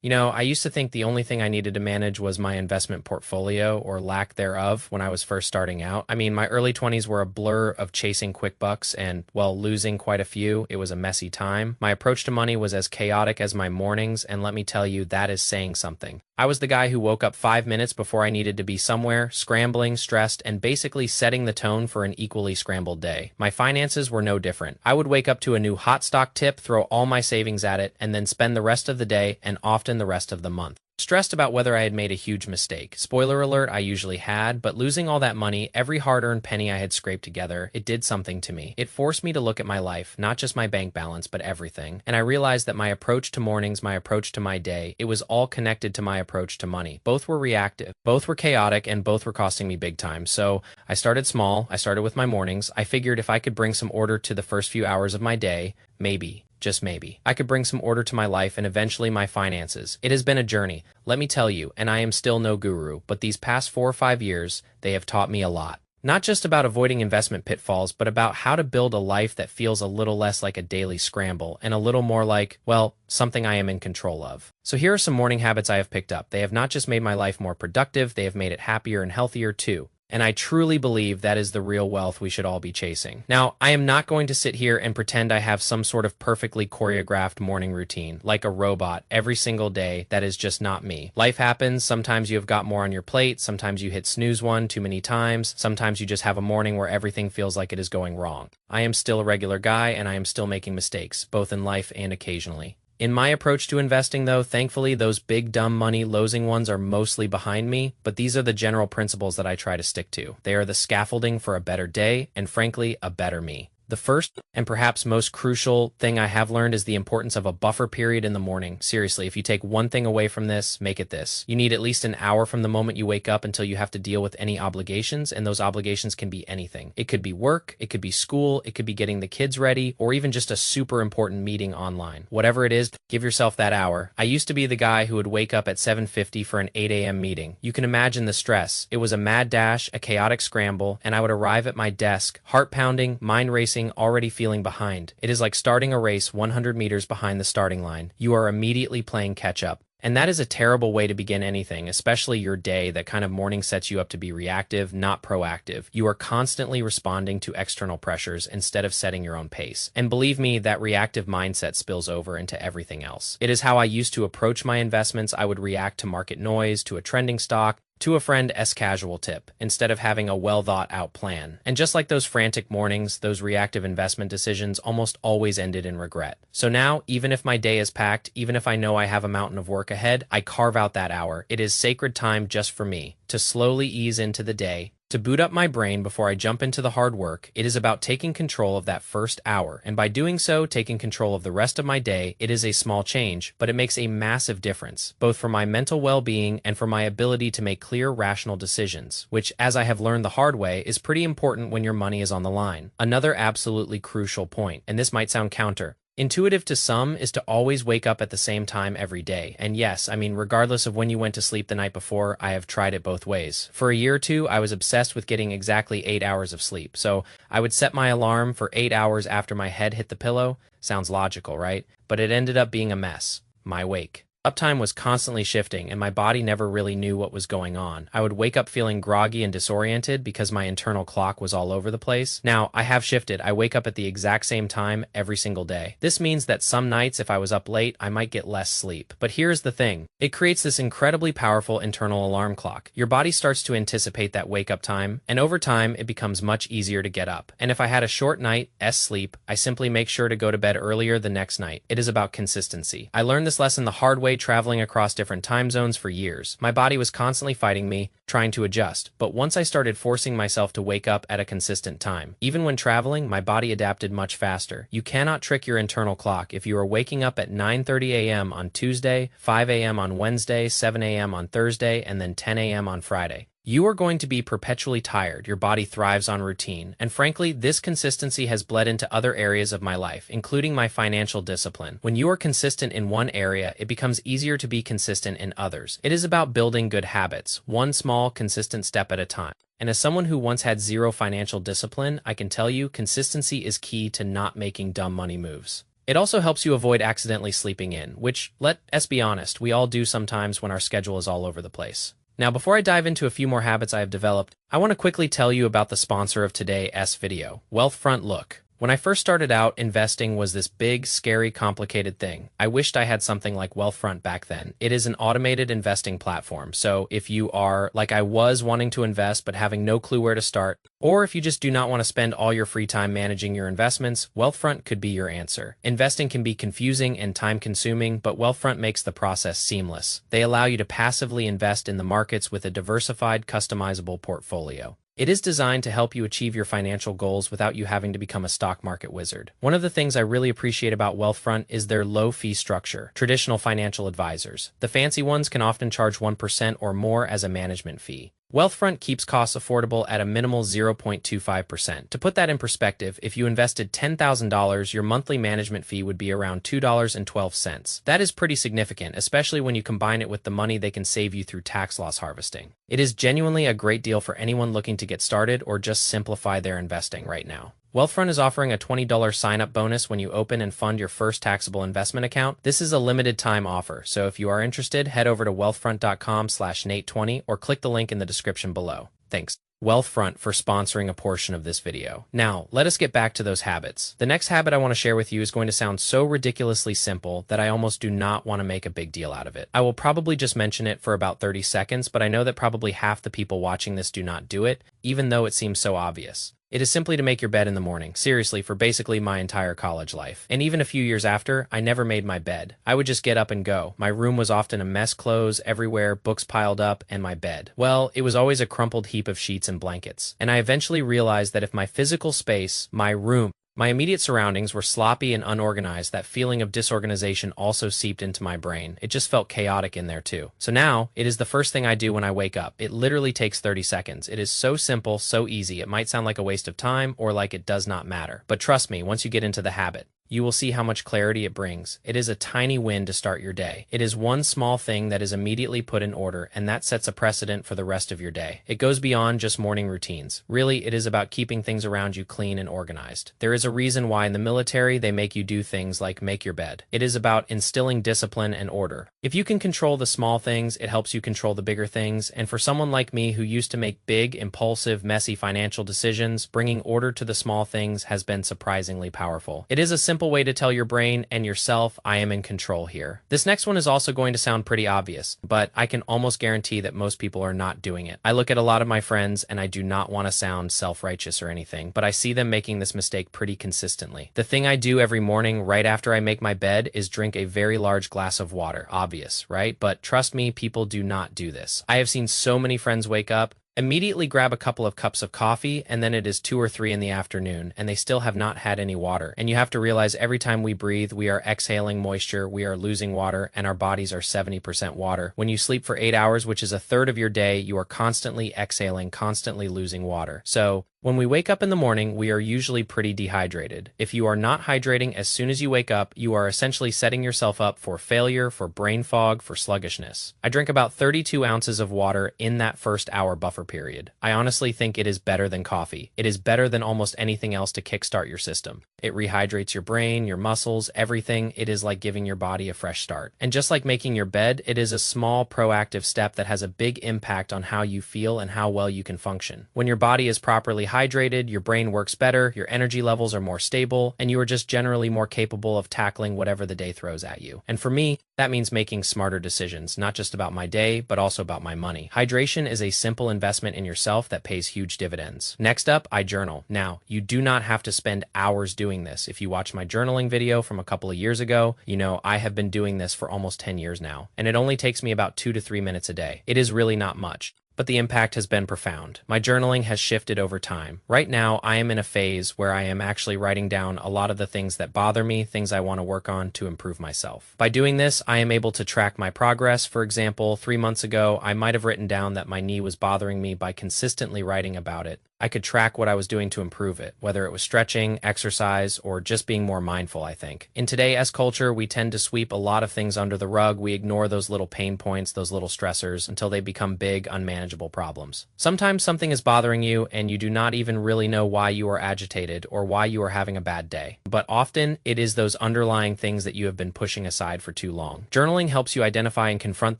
I used to think the only thing I needed to manage was my investment portfolio or lack thereof when I was first starting out. I mean, my early 20s were a blur of chasing quick bucks and, well, losing quite a few. It was a messy time. My approach to money was as chaotic as my mornings, and let me tell you, that is saying something. I was the guy who woke up 5 minutes before I needed to be somewhere, scrambling, stressed, and basically setting the tone for an equally scrambled day. My finances were no different. I would wake up to a new hot stock tip, throw all my savings at it, and then spend the rest of the day and often the rest of the month stressed about whether I had made a huge mistake. Spoiler alert, I usually had, but losing all that money, every hard-earned penny I had scraped together, it did something to me. It forced me to look at my life, not just my bank balance, but everything. And I realized that my approach to mornings, my approach to my day, it was all connected to my approach to money. Both were reactive, both were chaotic, and both were costing me big time. So I started small. I started with my mornings. I figured if I could bring some order to the first few hours of my day, maybe, just maybe, I could bring some order to my life and eventually my finances. It has been a journey, let me tell you, and I am still no guru, but these past 4 or 5 years, they have taught me a lot. Not just about avoiding investment pitfalls, but about how to build a life that feels a little less like a daily scramble and a little more like, well, something I am in control of. So here are some morning habits I have picked up. They have not just made my life more productive, they have made it happier and healthier too. And I truly believe that is the real wealth we should all be chasing. Now, I am not going to sit here and pretend I have some sort of perfectly choreographed morning routine, like a robot, every single day. That is just not me. Life happens. Sometimes you have got more on your plate. Sometimes you hit snooze one too many times. Sometimes you just have a morning where everything feels like it is going wrong. I am still a regular guy, and I am still making mistakes, both in life and occasionally. In my approach to investing, though, thankfully, those big dumb money losing ones are mostly behind me, but these are the general principles that I try to stick to. They are the scaffolding for a better day, and frankly, a better me. The first and perhaps most crucial thing I have learned is the importance of a buffer period in the morning. Seriously, if you take one thing away from this, make it this. You need at least an hour from the moment you wake up until you have to deal with any obligations, and those obligations can be anything. It could be work, it could be school, it could be getting the kids ready, or even just a super important meeting online. Whatever it is, give yourself that hour. I used to be the guy who would wake up at 7:50 for an 8 a.m. meeting. You can imagine the stress. It was a mad dash, a chaotic scramble, and I would arrive at my desk, heart pounding, mind racing, already feeling behind. It is like starting a race 100 meters behind the starting line. You are immediately playing catch up. And that is a terrible way to begin anything, especially your day. That kind of morning sets you up to be reactive, not proactive. You are constantly responding to external pressures instead of setting your own pace. And believe me, that reactive mindset spills over into everything else. It is how I used to approach my investments. I would react to market noise, to a trending stock, to a friend's casual tip, instead of having a well-thought-out plan. And just like those frantic mornings, those reactive investment decisions almost always ended in regret. So now, even if my day is packed, even if I know I have a mountain of work ahead, I carve out that hour. It is sacred time just for me, to slowly ease into the day, to boot up my brain before I jump into the hard work. It is about taking control of that first hour, and by doing so, taking control of the rest of my day. It is a small change, but it makes a massive difference, both for my mental well-being and for my ability to make clear, rational decisions, which, as I have learned the hard way, is pretty important when your money is on the line. Another absolutely crucial point, and this might sound counterintuitive to some, is to always wake up at the same time every day. And yes, I mean, regardless of when you went to sleep the night before, I have tried it both ways. For a year or two, I was obsessed with getting exactly 8 hours of sleep. So I would set my alarm for 8 hours after my head hit the pillow. Sounds logical, right? But it ended up being a mess. My wake uptime was constantly shifting, and my body never really knew what was going on. I would wake up feeling groggy and disoriented because my internal clock was all over the place. Now, I have shifted. I wake up at the exact same time every single day. This means that some nights, if I was up late, I might get less sleep. But here's the thing. It creates this incredibly powerful internal alarm clock. Your body starts to anticipate that wake-up time, and over time, it becomes much easier to get up. And if I had a short night's sleep, I simply make sure to go to bed earlier the next night. It is about consistency. I learned this lesson the hard way traveling across different time zones for years. My body was constantly fighting me, trying to adjust, but once I started forcing myself to wake up at a consistent time, even when traveling, my body adapted much faster. You cannot trick your internal clock. If you are waking up at 9:30 a.m. on Tuesday, 5 a.m. on Wednesday, 7 a.m. on Thursday, and then 10 a.m. on Friday, you are going to be perpetually tired. Your body thrives on routine. And frankly, this consistency has bled into other areas of my life, including my financial discipline. When you are consistent in one area, it becomes easier to be consistent in others. It is about building good habits, one small, consistent step at a time. And as someone who once had zero financial discipline, I can tell you consistency is key to not making dumb money moves. It also helps you avoid accidentally sleeping in, which, let us be honest, we all do sometimes when our schedule is all over the place. Now, before I dive into a few more habits I have developed, I want to quickly tell you about the sponsor of today's video, Wealthfront Look. When I first started out, investing was this big, scary, complicated thing. I wished I had something like Wealthfront back then. It is an automated investing platform. So if you are, like I was, wanting to invest but having no clue where to start, or if you just do not want to spend all your free time managing your investments, Wealthfront could be your answer. Investing can be confusing and time-consuming, but Wealthfront makes the process seamless. They allow you to passively invest in the markets with a diversified, customizable portfolio. It is designed to help you achieve your financial goals without you having to become a stock market wizard. One of the things I really appreciate about Wealthfront is their low fee structure. Traditional financial advisors, the fancy ones, can often charge 1% or more as a management fee. Wealthfront keeps costs affordable at a minimal 0.25%. To put that in perspective, if you invested $10,000, your monthly management fee would be around $2.12. That is pretty significant, especially when you combine it with the money they can save you through tax loss harvesting. It is genuinely a great deal for anyone looking to get started or just simplify their investing right now. Wealthfront is offering a $20 sign-up bonus when you open and fund your first taxable investment account. This is a limited time offer, so if you are interested, head over to wealthfront.com/Nate20 or click the link in the description below. Thanks, Wealthfront, for sponsoring a portion of this video. Now, let us get back to those habits. The next habit I want to share with you is going to sound so ridiculously simple that I almost do not want to make a big deal out of it. I will probably just mention it for about 30 seconds, but I know that probably half the people watching this do not do it, even though it seems so obvious. It is simply to make your bed in the morning, seriously, for basically my entire college life. And even a few years after, I never made my bed. I would just get up and go. My room was often a mess, clothes everywhere, books piled up, and my bed, well, it was always a crumpled heap of sheets and blankets. And I eventually realized that if my physical space, my room, my immediate surroundings were sloppy and unorganized, that feeling of disorganization also seeped into my brain. It just felt chaotic in there too. So now, it is the first thing I do when I wake up. It literally takes 30 seconds. It is so simple, so easy. It might sound like a waste of time or like it does not matter. But trust me, once you get into the habit, you will see how much clarity it brings. It is a tiny win to start your day. It is one small thing that is immediately put in order, and that sets a precedent for the rest of your day. It goes beyond just morning routines. Really, it is about keeping things around you clean and organized. There is a reason why in the military they make you do things like make your bed. It is about instilling discipline and order. If you can control the small things, it helps you control the bigger things, and for someone like me who used to make big, impulsive, messy financial decisions, bringing order to the small things has been surprisingly powerful. It is a simple way to tell your brain and yourself, I am in control here. This next one is also going to sound pretty obvious, but I can almost guarantee that most people are not doing it. I look at a lot of my friends, and I do not want to sound self-righteous or anything, but I see them making this mistake pretty consistently. The thing I do every morning right after I make my bed is drink a very large glass of water. Obvious, right? But trust me, people do not do this. I have seen so many friends wake up, immediately grab a couple of cups of coffee, and then it is 2 or 3 in the afternoon, and they still have not had any water. And you have to realize every time we breathe, we are exhaling moisture, we are losing water, and our bodies are 70% water. When you sleep for 8 hours, which is a third of your day, you are constantly exhaling, constantly losing water. So when we wake up in the morning, we are usually pretty dehydrated. If you are not hydrating as soon as you wake up, you are essentially setting yourself up for failure, for brain fog, for sluggishness. I drink about 32 ounces of water in that first hour buffer period. I honestly think it is better than coffee. It is better than almost anything else to kickstart your system. It rehydrates your brain, your muscles, everything. It is like giving your body a fresh start. And just like making your bed, it is a small proactive step that has a big impact on how you feel and how well you can function. When your body is properly hydrated, your brain works better, your energy levels are more stable, and you are just generally more capable of tackling whatever the day throws at you. And for me, that means making smarter decisions, not just about my day, but also about my money. Hydration is a simple investment in yourself that pays huge dividends. Next up, I journal. Now, you do not have to spend hours doing this. If you watch my journaling video from a couple of years ago, you know I have been doing this for almost 10 years now, and it only takes me about 2 to 3 minutes a day. It is really not much, but the impact has been profound. My journaling has shifted over time. Right now, I am in a phase where I am actually writing down a lot of the things that bother me, things I want to work on to improve myself. By doing this, I am able to track my progress. For example, 3 months ago, I might have written down that my knee was bothering me. By consistently writing about it, I could track what I was doing to improve it, whether it was stretching, exercise, or just being more mindful, I think. In today's culture, we tend to sweep a lot of things under the rug. We ignore those little pain points, those little stressors, until they become big, unmanageable problems. Sometimes something is bothering you and you do not even really know why you are agitated or why you are having a bad day. But often, it is those underlying things that you have been pushing aside for too long. Journaling helps you identify and confront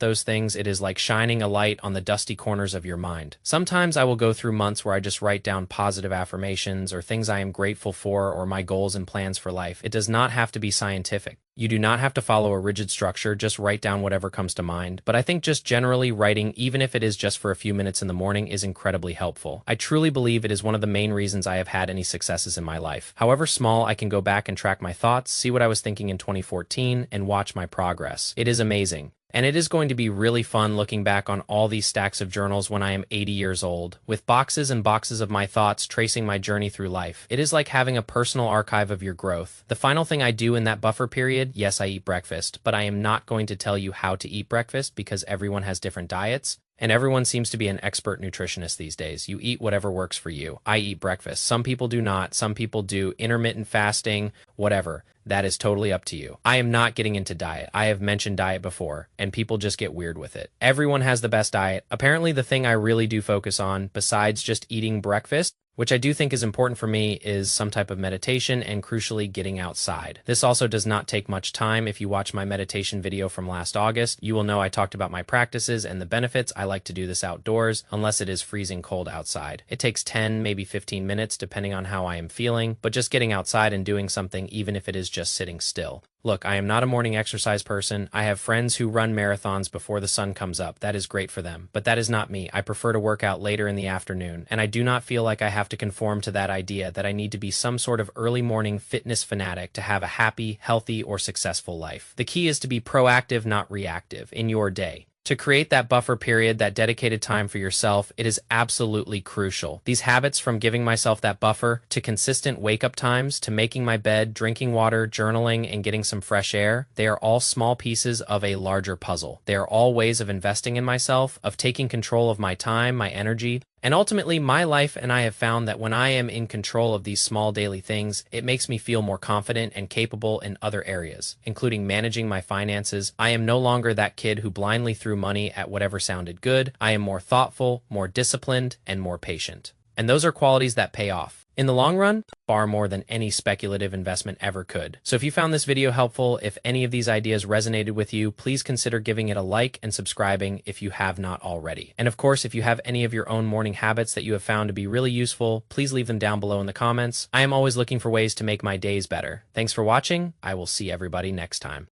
those things. It is like shining a light on the dusty corners of your mind. Sometimes I will go through months where I just write down positive affirmations or things I am grateful for or my goals and plans for life. It does not have to be scientific. You do not have to follow a rigid structure, just write down whatever comes to mind. But I think just generally writing, even if it is just for a few minutes in the morning, is incredibly helpful. I truly believe it is one of the main reasons I have had any successes in my life. However small, I can go back and track my thoughts, see what I was thinking in 2014, and watch my progress. It is amazing. And it is going to be really fun looking back on all these stacks of journals when I am 80 years old, with boxes and boxes of my thoughts tracing my journey through life. It is like having a personal archive of your growth. The final thing I do in that buffer period, yes, I eat breakfast, but I am not going to tell you how to eat breakfast because everyone has different diets. And everyone seems to be an expert nutritionist these days. You eat whatever works for you. I eat breakfast. Some people do not. Some people do intermittent fasting, whatever. That is totally up to you. I am not getting into diet. I have mentioned diet before, and people just get weird with it. Everyone has the best diet. Apparently, the thing I really do focus on, besides just eating breakfast, which I do think is important for me, is some type of meditation and crucially getting outside. This also does not take much time. If you watch my meditation video from last August, you will know I talked about my practices and the benefits. I like to do this outdoors unless it is freezing cold outside. It takes 10, maybe 15 minutes depending on how I am feeling, but just getting outside and doing something, even if it is just sitting still. Look, I am not a morning exercise person. I have friends who run marathons before the sun comes up. That is great for them. But that is not me. I prefer to work out later in the afternoon. And I do not feel like I have to conform to that idea that I need to be some sort of early morning fitness fanatic to have a happy, healthy, or successful life. The key is to be proactive, not reactive, in your day. To create that buffer period, that dedicated time for yourself, it is absolutely crucial. These habits, from giving myself that buffer to consistent wake-up times, to making my bed, drinking water, journaling, and getting some fresh air, they are all small pieces of a larger puzzle. They are all ways of investing in myself, of taking control of my time, my energy, and ultimately my life. And I have found that when I am in control of these small daily things, it makes me feel more confident and capable in other areas, including managing my finances. I am no longer that kid who blindly threw money at whatever sounded good. I am more thoughtful, more disciplined, and more patient. And those are qualities that pay off. In the long run, far more than any speculative investment ever could. So if you found this video helpful, if any of these ideas resonated with you, please consider giving it a like and subscribing if you have not already. And of course, if you have any of your own morning habits that you have found to be really useful, please leave them down below in the comments. I am always looking for ways to make my days better. Thanks for watching. I will see everybody next time.